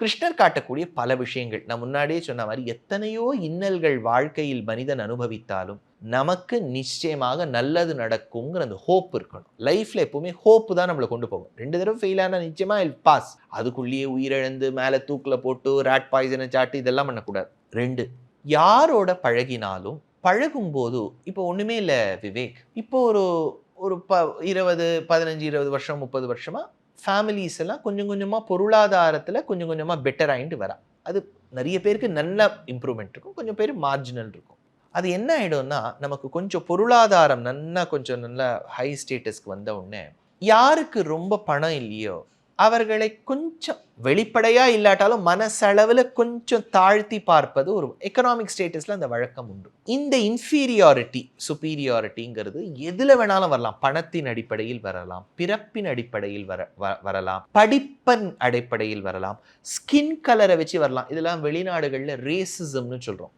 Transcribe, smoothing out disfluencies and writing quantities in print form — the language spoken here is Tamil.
கிருஷ்ணர் காட்டக்கூடிய பல விஷயங்கள் நான் முன்னாடியே சொன்ன மாதிரி எத்தனையோ இன்னல்கள் வாழ்க்கையில் மனிதன் அனுபவித்தாலும் நமக்கு நிச்சயமாக நல்லது நடக்குங்கிற அந்த ஹோப் இருக்கணும். லைஃப்ல எப்பவுமே ஹோப் தான் நம்மளை கொண்டு போகும். 2 தடவை ஃபெயில் ஆனா நிச்சயமா பாஸ். அதுக்குள்ளேயே உயிரிழந்து மேலே தூக்கில போட்டு ராட் பாய்சனை சாட்டு இதெல்லாம் பண்ணக்கூடாது. 2 யாரோட பழகினாலும் பழகும்போது இப்போ ஒண்ணுமே இல்லை விவேக். இப்போ ஒரு ஒரு 20 15 20 வருஷம் 30 வருஷமா ஃபேமிலிஸ் எல்லாம் கொஞ்சம் கொஞ்சமா பொருளாதாரத்துல கொஞ்சம் கொஞ்சமா பெட்டர் ஆயிட்டு வரா. அது நிறைய பேருக்கு நல்ல இம்ப்ரூவ்மெண்ட் இருக்கும், கொஞ்சம் பேர் மார்ஜினல் இருக்கும். அது என்ன ஆயிடும்னா நமக்கு கொஞ்சம் பொருளாதாரம் கொஞ்சம் நல்ல ஹை ஸ்டேட்டஸ்க்கு வந்த உடனே யாருக்கு ரொம்ப பணம் இல்லையோ அவர்களை கொஞ்சம் வெளிப்படையா இல்லாட்டாலும் மனசளவில் கொஞ்சம் தாழ்த்தி பார்ப்பது ஒரு எக்கனாமிக் ஸ்டேட்டஸ்ல அந்த வழக்கம் உண்டு. இந்த இன்ஃபீரியாரிட்டி சுப்பீரியாரிட்டிங்கிறது எதுல வேணாலும் வரலாம். பணத்தின் அடிப்படையில் வரலாம், பிறப்பின் அடிப்படையில் வரலாம், படிப்பின் அடிப்படையில் வரலாம், ஸ்கின் கலரை வச்சு வரலாம். இதெல்லாம் வெளிநாடுகளில் ரேசிசம்னு சொல்றோம்.